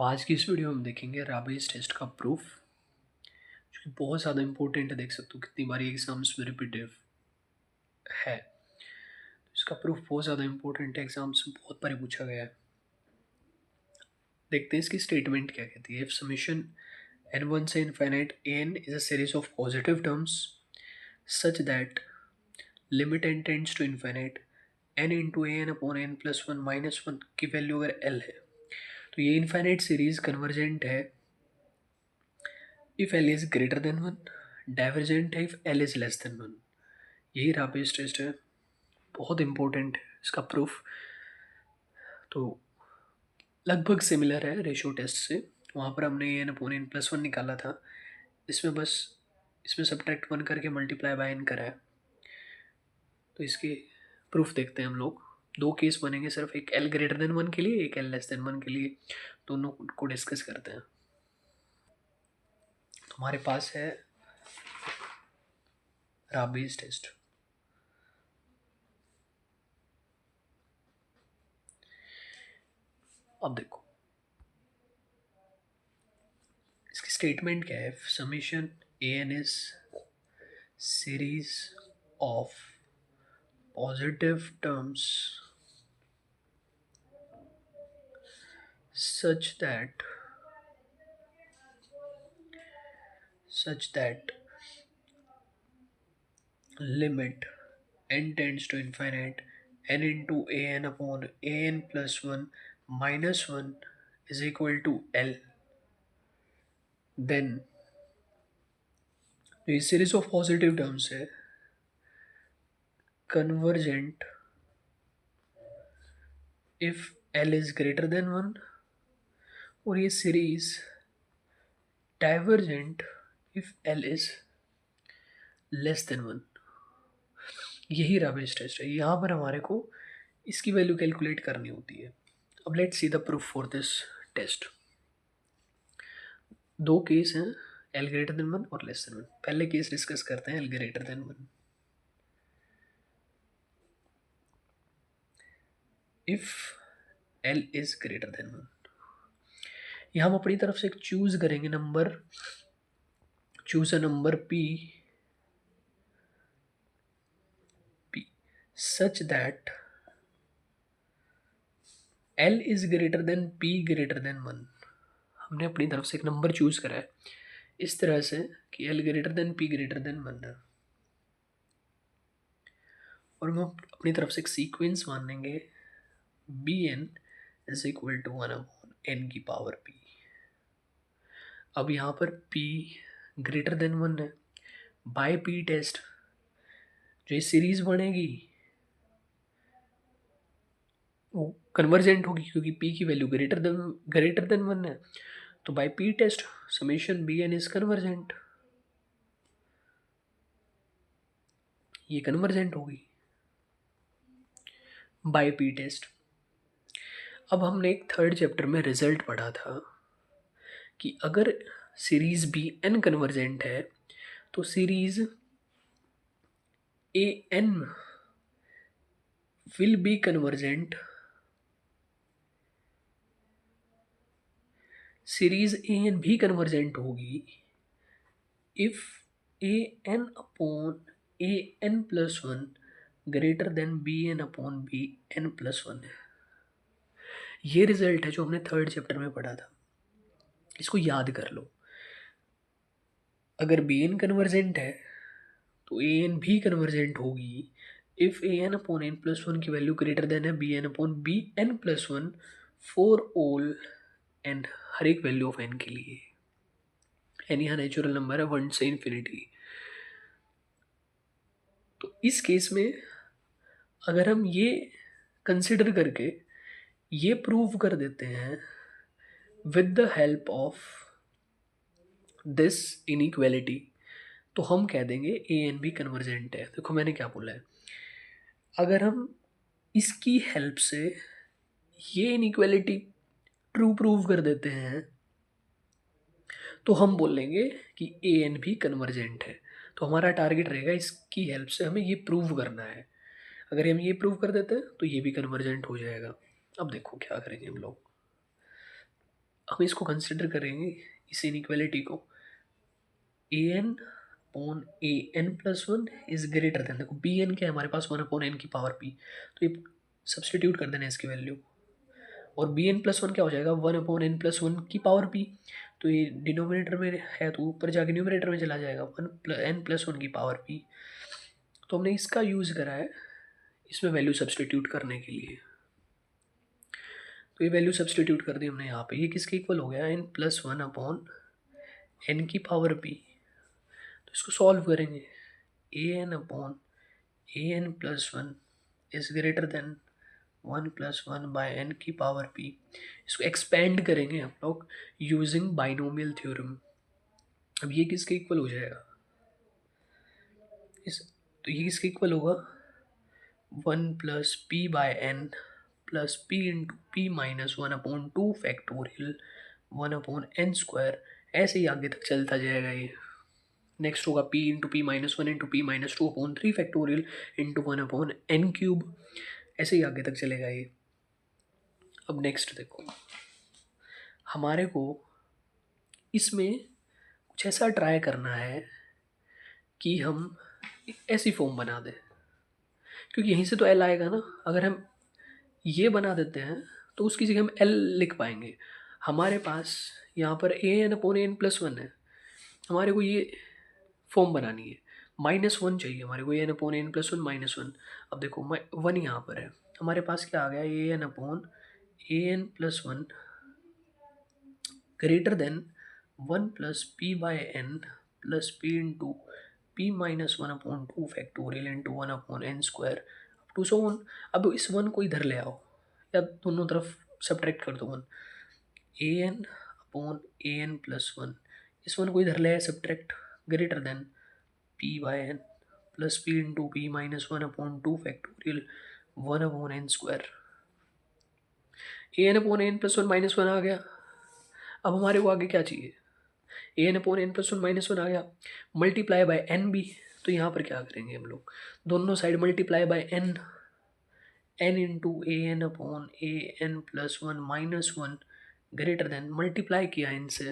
तो आज की इस वीडियो में हम देखेंगे राबेज टेस्ट का प्रूफ, जो कि बहुत ज़्यादा इंपॉर्टेंट है। देख सकते हो कितनी बारी एग्जाम्स में रिपीटिव है। तो इसका प्रूफ बहुत ज़्यादा इंपॉर्टेंट है, एग्जाम्स में बहुत बारी पूछा गया है। देखते हैं इसकी स्टेटमेंट क्या कहती है। इफ समीशन एन वन से infinite n is a series of positive terms such that limit n tends to infinite n into n upon n plus one minus one की वैल्यू अगर एल है, तो ये infinite series convergent है if L is greater than one, divergent है if L is less than one. यही Raabe's test है, बहुत इंपॉर्टेंट है इसका प्रूफ। तो लगभग सिमिलर है रेशो टेस्ट से। वहाँ पर हमने n upon n plus one निकाला था, इसमें बस इसमें सब्ट्रैक्ट वन करके मल्टीप्लाई बाय एन करा है। तो इसके प्रूफ देखते हैं हम लोग। दो केस बनेंगे सिर्फ, एक एल ग्रेटर देन वन के लिए, एक एल लेस देन वन के लिए। दोनों को डिस्कस करते हैं। तो हमारे पास है राबेज टेस्ट। अब देखो इसकी स्टेटमेंट क्या है। Summation a n is series of positive terms such that limit n tends to infinite n into a n upon a n plus 1 minus 1 is equal to L, then ये series of positive terms है convergent if L is greater than one, और ये series divergent if L is less than one. यही Raabe's test है। यहाँ पर हमारे को इसकी वैल्यू कैलकुलेट करनी होती है। अब let's see the proof for this test. दो केस हैं, एल ग्रेटर देन वन और लेस देन वन। पहले केस डिस्कस करते हैं, L greater than one. If L is greater than one, यह हम अपनी तरफ से एक चूज करेंगे number, choose a number p such that L is greater than p greater than one. हमने अपनी तरफ से एक नंबर चूज करा है इस तरह से कि L greater than p greater than one है, और हम अपनी तरफ से एक सीक्वेंस मान लेंगे b n is equal to one upon n की पावर पी। अब यहाँ पर p ग्रेटर देन वन है, बाय p टेस्ट जो ये सीरीज बनेगी वो कन्वर्जेंट होगी, क्योंकि p की वैल्यू ग्रेटर देन वन है। तो by p test summation b n is convergent, ये कन्वर्जेंट होगी बाय p टेस्ट। अब हमने एक थर्ड चैप्टर में रिजल्ट पढ़ा था कि अगर सीरीज बी एन कन्वर्जेंट है तो series a n will be convergent, series a n भी कन्वर्जेंट होगी if a n upon a n plus one greater than b n upon b n plus one है। ये result है जो हमने third chapter में पढ़ा था, इसको याद कर लो। अगर बी एन कन्वर्जेंट है तो ए एन भी कन्वर्जेंट होगी if a n upon n plus one की वैल्यू ग्रेटर देन है b n upon b n plus one for all n, हर एक वैल्यू ऑफ एन के लिए। एन यहाँ नेचुरल नंबर है वन से इन्फिनिटी। तो इस केस में अगर हम ये कंसिडर करके ये प्रूव कर देते हैं with the help of this inequality, तो हम कह देंगे ए एन भी कन्वर्जेंट है। देखो मैंने क्या बोला है, अगर हम इसकी हेल्प से ये इनइक्वालिटी ट्रू प्रूव कर देते हैं तो हम बोलेंगे कि ए एन भी कन्वर्जेंट है। तो हमारा टारगेट रहेगा इसकी हेल्प से हमें ये प्रूव करना है। अगर हम ये प्रूव कर देते हैं तो ये भी कन्वर्जेंट हो जाएगा। अब देखो क्या करेंगे हम लोग। हम इसको कंसिडर करेंगे, इस इनइक्वालिटी को, a n upon a n plus one is greater than, देखो बी एन क्या है हमारे पास, वन अपॉन एन की पावर पी, तो ये सब्सटीट्यूट कर देना इसकी वैल्यू, और बी एन प्लस वन क्या हो जाएगा, one upon n plus one की पावर पी, तो ये डिनोमिनेटर में है तो ऊपर जाके न्यूमरेटर में चला जाएगा, वन एन प्लस वन की पावर पी। तो हमने इसका यूज़ करा है इसमें वैल्यू सब्सटीट्यूट करने के लिए, तो ये वैल्यू सब्सटीट्यूट कर दी हमने यहाँ पे, ये किसके इक्वल हो गया, n plus one upon n की पावर पी। तो इसको सॉल्व करेंगे, a n upon a n plus one is greater than one plus one by n की पावर पी। इसको एक्सपेंड करेंगे हम लोग यूजिंग बाइनोमियल थ्योरम। अब ये किसके इक्वल हो जाएगा, इस, तो ये किसके इक्वल होगा, one plus p by n plus p into p minus one upon two factorial one upon n square, ऐसे ही आगे तक चलता जाएगा ये। नेक्स्ट होगा p into p minus one into p minus two upon three factorial into one upon n cube, ऐसे ही आगे तक चलेगा ये। अब नेक्स्ट देखो, हमारे को इसमें कुछ ऐसा ट्राई करना है कि हम ऐसी फॉर्म बना दें, क्योंकि यहीं से तो एल आएगा ना, अगर हम ये बना देते हैं तो उसकी जगह हम एल लिख पाएंगे। हमारे पास यहाँ पर a n upon n plus one है, हमारे को ये फॉर्म बनानी है, माइनस वन चाहिए हमारे को, a n upon n plus one minus one. अब देखो वन यहाँ पर है, हमारे पास क्या आ गया, a n upon a n plus one greater than one plus p by n plus p into p minus one upon two factorial into one upon n square two so one. अब इस one को इधर ले आओ या दोनों तरफ subtract कर दो one, a n upon a n plus one, इस वन को इधर ले आए subtract, greater than p by n plus p into p minus one upon two factorial one upon n square. A n upon n plus one minus one आ गया। अब हमारे को आगे क्या चाहिए, a n upon n plus one minus one आ गया, मल्टीप्लाई बाय एन भी, तो यहाँ पर क्या करेंगे हम लोग, दोनों side multiply by n, n into a n upon a n plus one minus one greater than, multiply किया इनसे,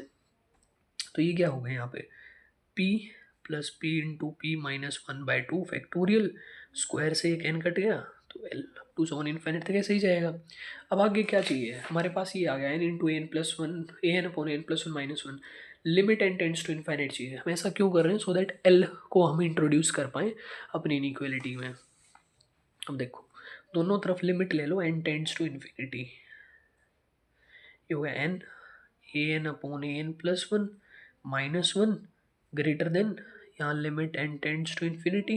तो ये क्या हो गया यहाँ पे, p plus p into p minus one by two factorial, square से एक n कट गया तो l टू से वन इन्फिनिट तक ऐसे ही जाएगा। अब आगे क्या चाहिए हमारे पास, ये आ गया n into n plus one a n upon n plus one minus one, limit n tends to infinite चाहिए। हम ऐसा क्यों कर रहे हैं, सो दैट l को हम इंट्रोड्यूस कर पाएँ अपनी इनइक्वालिटी में। अब देखो दोनों तरफ लिमिट ले लो, n टेंड्स टू इन्फिनिटी, ये हो गया n a n upon a n plus one minus one greater than, यहाँ limit n tends to infinity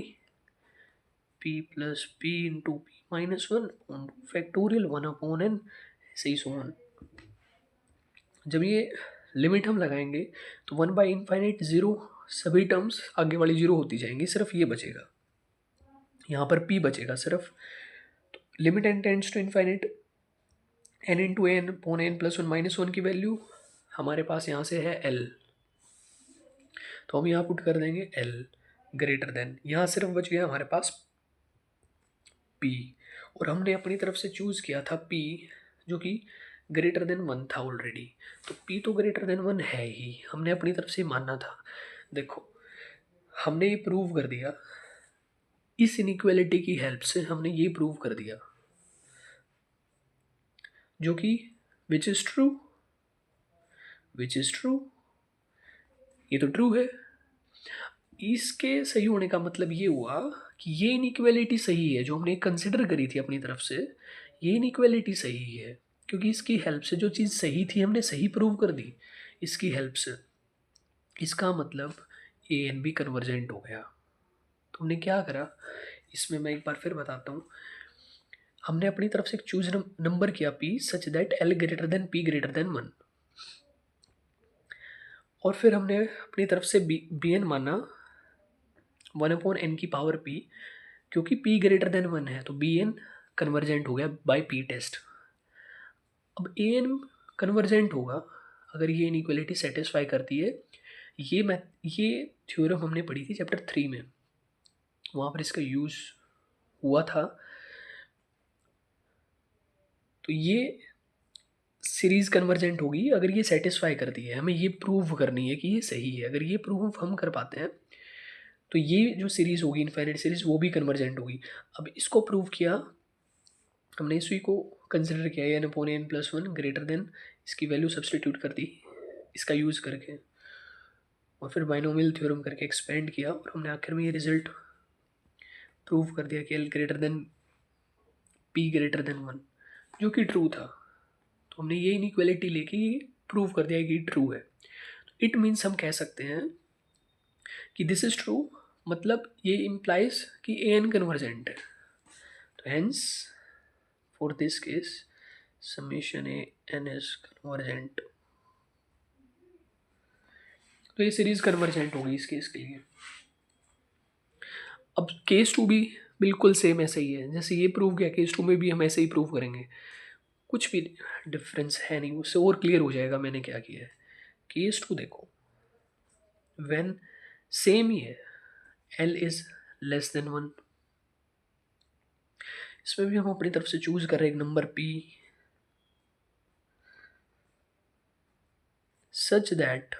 p plus p into p minus one upon two factorial one upon n, ऐसे ही so one. जब ये limit हम लगाएंगे तो one by infinite zero, सभी terms आगे वाली जीरो होती जाएंगी, सिर्फ ये बचेगा, यहाँ पर p बचेगा सिर्फ। तो limit n tends to infinite n into n upon n plus one minus one की वैल्यू हमारे पास यहाँ से है l, तो हम यहाँ पुट कर देंगे l ग्रेटर देन, यहाँ सिर्फ बच गया हमारे पास p, और हमने अपनी तरफ से चूज़ किया था p जो कि ग्रेटर देन वन था ऑलरेडी, तो p तो ग्रेटर देन वन है ही, हमने अपनी तरफ से मानना था। देखो हमने ये प्रूव कर दिया, इस इनइक्वालिटी की हेल्प से हमने ये प्रूव कर दिया, जो कि which is true, which is true, ये तो ट्रू है। इसके सही होने का मतलब ये हुआ कि ये इनइक्वालिटी सही है, जो हमने कंसिडर करी थी अपनी तरफ से, ये इनइक्वालिटी सही है, क्योंकि इसकी हेल्प से जो चीज़ सही थी हमने सही प्रूव कर दी इसकी हेल्प से। इसका मतलब ए एन बी कन्वर्जेंट हो गया। तो हमने क्या करा, इसमें मैं एक बार फिर बताता हूँ, हमने अपनी तरफ से एक चूज नंबर किया p such that l greater than p greater than one, और फिर हमने अपनी तरफ से बी एन माना वन अपॉन एन की पावर p, क्योंकि p ग्रेटर देन वन है तो बी एन कन्वर्जेंट हो गया बाय p टेस्ट। अब ए एन कन्वर्जेंट होगा अगर ये इनइक्वालिटी सेटिस्फाई करती है। ये थ्योरम हमने पढ़ी थी चैप्टर 3 में, वहाँ पर इसका यूज़ हुआ था। तो ये सीरीज़ कन्वर्जेंट होगी अगर ये सेटिस्फाई करती है। हमें ये प्रूव करनी है कि ये सही है। अगर ये प्रूव हम कर पाते हैं तो ये जो सीरीज़ होगी इनफाइनाइट सीरीज़ वो भी कन्वर्जेंट होगी। अब इसको प्रूव किया हमने, इसी को कंसिडर किया n upon n plus one greater than, इसकी वैल्यू सब्सटीट्यूट कर दी इसका यूज़ करके, और फिर बाइनोमियल थ्योरम करके एक्सपेंड किया, और हमने आखिर में ये रिजल्ट प्रूव कर दिया कि L greater than p greater than one, जो कि ट्रू था। तो हमने ये इनइक्वालिटी लेके ये प्रूव कर दिया कि ट्रू है। इट मीन्स हम कह सकते हैं कि दिस इज ट्रू, मतलब ये इम्प्लाइज कि ए एन कन्वर्जेंट है। तो hence for this case summation a n is convergent. तो ये सीरीज कन्वर्जेंट होगी इस केस के लिए। अब केस टू भी बिल्कुल सेम ऐसे ही है, जैसे ये प्रूव किया केस टू में भी हम ऐसे ही प्रूव करेंगे, कुछ भी डिफरेंस है नहीं, उससे और क्लियर हो जाएगा मैंने क्या किया है। केस टू देखो, व्हेन सेम ही है, L is less than one, इसमें भी हम अपनी तरफ से चूज कर रहे हैं एक number p such that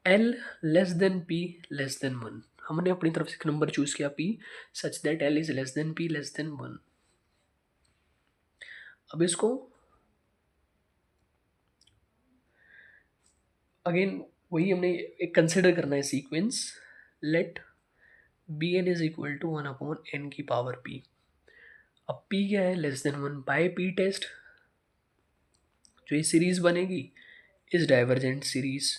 L less than p less than one. हमने अपनी तरफ से एक नंबर चूज किया p such that L is less than p less than one. अब इसको अगेन वही हमने एक कंसिडर करना है sequence, let b n is equal to one upon n की पावर पी। अब पी क्या है, less than one. By p test जो ये सीरीज बनेगी इज डाइवर्जेंट सीरीज,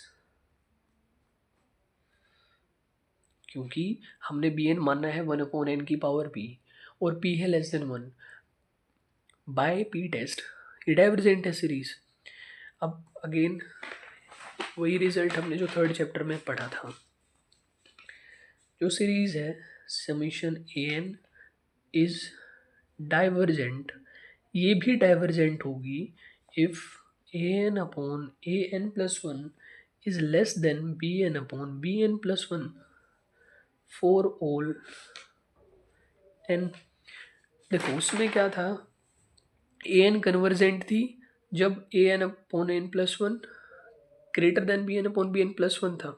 क्योंकि हमने बी एन मानना है वन अपॉन एन की पावर पी और पी है less than one. By p test ये डाइवर्जेंट है सीरीज। अब अगेन वही रिजल्ट हमने जो थर्ड चैप्टर में पढ़ा था, जो सीरीज है summation a n is divergent, ये भी डाइवर्जेंट होगी if a n upon a n plus one is less than b n upon b n plus one for all n. देखो उसमें क्या था, ए एन कन्वर्जेंट थी जब a n upon n plus one greater than b n upon b n plus one था,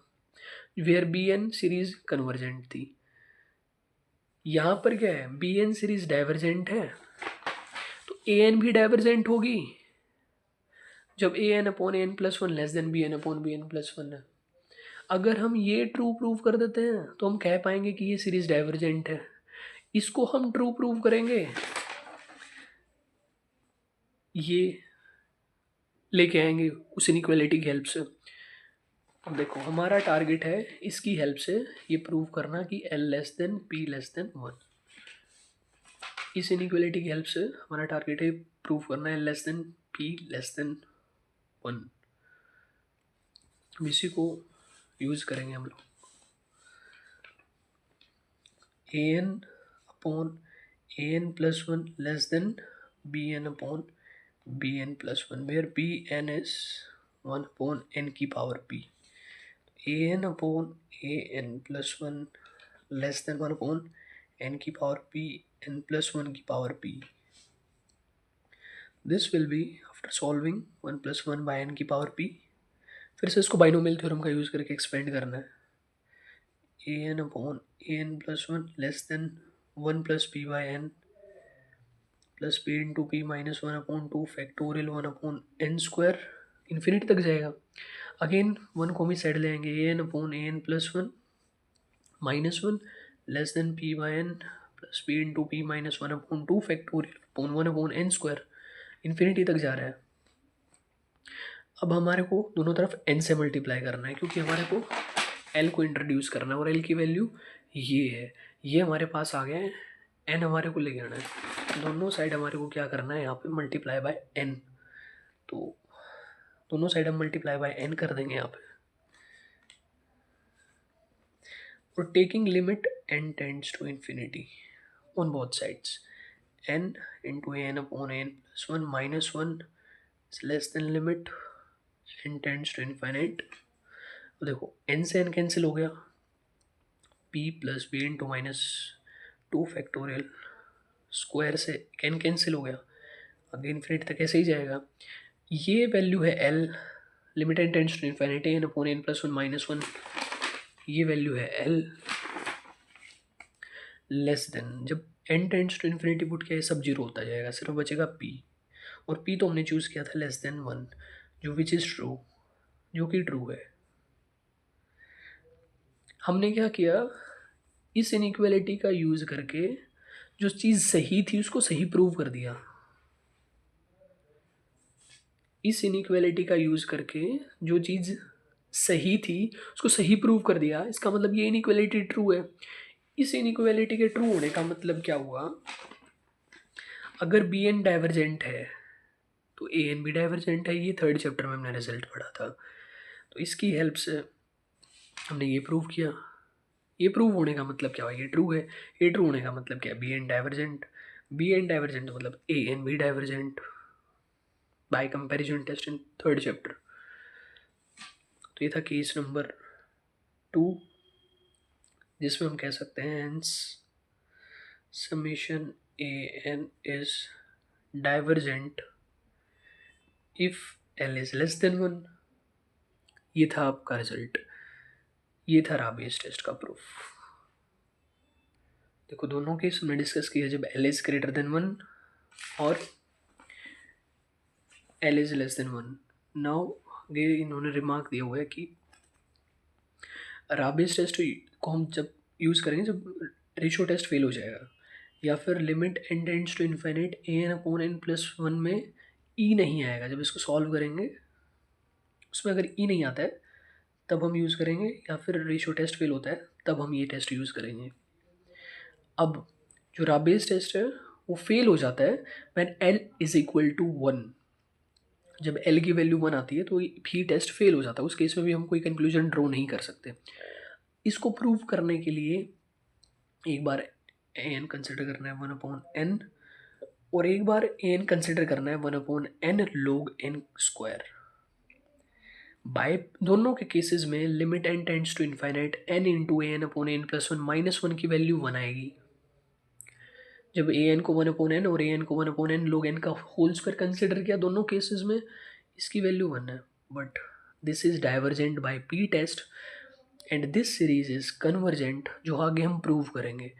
where b n series convergent थी। यहाँ पर क्या है, बी एन सीरीज डाइवर्जेंट है तो ए एन भी डाइवर्जेंट होगी जब a n upon n plus one less than b n upon b n plus one है। अगर हम ये ट्रू प्रूव कर देते हैं तो हम कह पाएंगे कि ये सीरीज डाइवर्जेंट है। इसको हम ट्रू प्रूव करेंगे, ये लेके आएंगे उस इनइक्वालिटी की हेल्प से। अब देखो हमारा टारगेट है इसकी हेल्प से ये प्रूव करना कि l less than p less than one. इस इनइक्वालिटी की हेल्प से हमारा टारगेट है प्रूव करना है less than p less than one. इसी को यूज करेंगे हम लोग। A n upon a n plus one less than b n upon b n plus one, where b n is one upon n की power p. A n upon a n plus one less than one upon n की power p n plus one की power p. This will be after solving one plus one by n की power p. फिर से इसको binomial theorem का use करके expand करना है। A n upon a n plus one less than one plus p by n plus p into p minus one upon two factorial one upon n square, infinity तक जाएगा। Again one को भी side ले आएंगे, a n upon a n plus one minus one less than p by n plus p into p minus one upon two factorial upon one upon n square, infinity तक जा रहा है। अब हमारे को दोनों तरफ एन से मल्टीप्लाई करना है क्योंकि हमारे को एल को इंट्रोड्यूस करना है और एल की वैल्यू ये है, ये हमारे पास आ गया है। एन हमारे को लेके आना है, दोनों साइड हमारे को क्या करना है यहाँ पे मल्टीप्लाई बाय एन। तो दोनों साइड हम मल्टीप्लाई बाय एन कर देंगे यहाँ पे, और taking limit n tends to infinity on both sides, n into n upon n plus one minus one is less than limit n tends to infinite. देखो n से n cancel हो गया, p plus b into minus two factorial square से n cancel हो गया, आगे infinity तक ऐसे ही जाएगा। ये वैल्यू है L, limit n tends to infinity n upon n plus one minus one, ये वैल्यू है एल लेस देन, जब n tends to infinity put किया ये सब जीरो होता जाएगा, सिर्फ बचेगा पी, और पी तो हमने चूज़ किया था लेस देन वन, जो विच इज़ ट्रू, जो कि ट्रू है। हमने क्या किया, इस इनइक्वालिटी का यूज़ करके जो चीज़ सही थी उसको सही प्रूव कर दिया। इस इनइक्वालिटी का यूज़ करके जो चीज़ सही थी उसको सही प्रूव कर दिया, इसका मतलब ये इनइक्वालिटी ट्रू है। इस इनइक्वालिटी के ट्रू होने का मतलब क्या हुआ, अगर बी एन डाइवर्जेंट है तो ए एन भी डाइवर्जेंट है, ये थर्ड चैप्टर में हमने रिजल्ट पढ़ा था। तो इसकी हेल्प से हमने ये प्रूव किया। ये प्रूव होने का मतलब क्या हुआ, ये ट्रू है। ये ट्रू होने का मतलब क्या है, b n divergent, b n divergent मतलब ए एन भी divergent by comparison test in third chapter. तो ये था केस नंबर 2, जिसमें हम कह सकते हैं hence summation a n is divergent if L is less than one. ये था आपका रिजल्ट, ये था राबेस टेस्ट का प्रूफ। देखो दोनों केस हमने डिस्कस किया जब l is greater than one और l is less than one. Now आगे इन्होंने रिमार्क दिया हुआ है कि राबेस टेस्ट को हम जब यूज़ करेंगे जब रेशियो टेस्ट फेल हो जाएगा, या फिर limit n tends to infinite a n upon n plus one में ई नहीं आएगा, जब इसको सॉल्व करेंगे उसमें अगर ई नहीं आता है तब हम यूज़ करेंगे, या फिर रेशियो टेस्ट फेल होता है तब हम ये टेस्ट यूज़ करेंगे। अब जो राबेस टेस्ट है वो फेल हो जाता है when L is equal to one. जब एल की वैल्यू वन आती है तो भी टेस्ट फेल हो जाता है, उस केस में भी हम कोई कंक्लूजन ड्रॉ नहीं कर सकते। इसको प्रूव करने के लिए एक बार ए एन कंसिडर करना है वन अपॉन एन, और एक बार ए एन कंसिडर करना है one upon n log n square. By दोनों के केसेस में limit n tends to infinite n into a n upon n plus one minus one की वैल्यू वन आएगी। जब ए एन को वन अपॉन एन और ए एन को one upon n log n का होल स्क्वायर कंसिडर किया दोनों cases में, इसकी वैल्यू वन है। But this is divergent by p test and this series is convergent, जो आगे हम प्रूव करेंगे।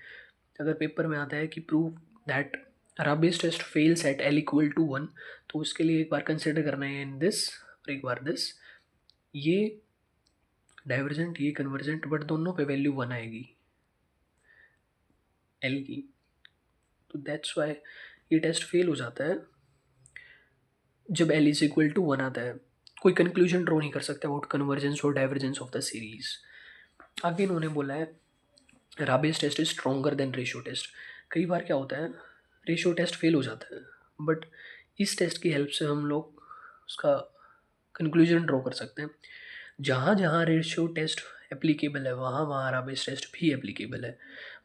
अगर पेपर में आता है कि prove that Raabe's test fails at l equal to one, तो उसके लिए एक बार कंसिडर करना है इन दिस और एक बार दिस, ये डाइवर्जेंट ये कन्वर्जेंट, बट दोनों पे वैल्यू वन आएगी एल की। तो दैट्स वाई ये टेस्ट फेल हो जाता है जब l is equal to one आता है। कोई कंक्लूजन ड्रॉ नहीं कर सकते अबाउट कन्वर्जेंस और डाइवर्जेंस ऑफ द सीरीज। आगे इन्होंने बोला है Raabe's test is stronger than ratio test. कई बार क्या होता है रेशियो टेस्ट फेल हो जाता है, बट इस टेस्ट की हेल्प से हम लोग उसका कंक्लूजन ड्रॉ कर सकते हैं। जहाँ जहाँ रेशियो टेस्ट एप्लीकेबल है वहाँ वहाँ राबेस टेस्ट भी एप्लीकेबल है।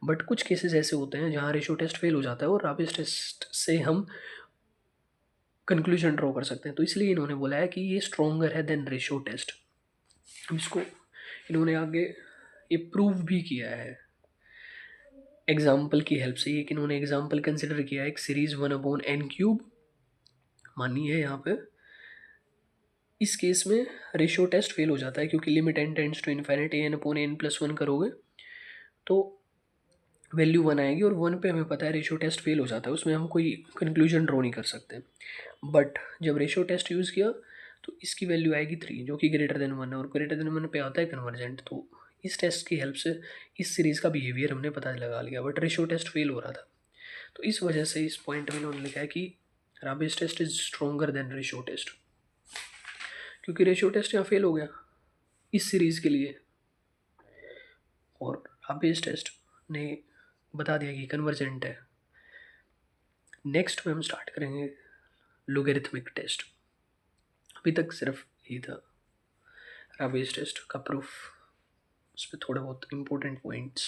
बट कुछ केसेस ऐसे होते हैं जहाँ रेशियो टेस्ट फेल हो जाता है और राबेस टेस्ट से हम कंक्लूजन ड्रॉ कर सकते हैं। तो इसलिए इन्होंने बोला है कि ये स्ट्रॉन्गर है देन रेशियो टेस्ट। इसको इन्होंने आगे ये प्रूव भी किया है एग्जाम्पल की हेल्प से। एक इन्होंने एग्जाम्पल कंसिडर किया है एक series one upon n cube मानिए यहाँ पे। इस केस में रेशियो टेस्ट फेल हो जाता है क्योंकि limit n tends to infinity n upon n plus one करोगे तो वैल्यू वन आएगी, और वन पे हमें पता है रेशियो टेस्ट फेल हो जाता है, उसमें हम कोई कंक्लूजन ड्रॉ नहीं कर सकते। बट जब रेशियो टेस्ट यूज़ किया तो इसकी वैल्यू आएगी थ्री, जो कि ग्रेटर देन वन है, और ग्रेटर देन वन पे आता है कन्वर्जेंट। तो इस टेस्ट की हेल्प से इस सीरीज़ का बिहेवियर हमने पता लगा लिया, बट रेशियो टेस्ट फेल हो रहा था। तो इस वजह से इस पॉइंट में उन्होंने लिखा है कि Raabe's test is stronger than ratio test, क्योंकि रेशियो टेस्ट यहाँ फेल हो गया इस सीरीज़ के लिए, और राबेस टेस्ट ने बता दिया कि कन्वर्जेंट है। नेक्स्ट में हम स्टार्ट करेंगे लोगरिथमिक टेस्ट। अभी तक सिर्फ यही था राबेस टेस्ट का प्रूफ, उस पर थोड़े बहुत इंपॉर्टेंट पॉइंट्स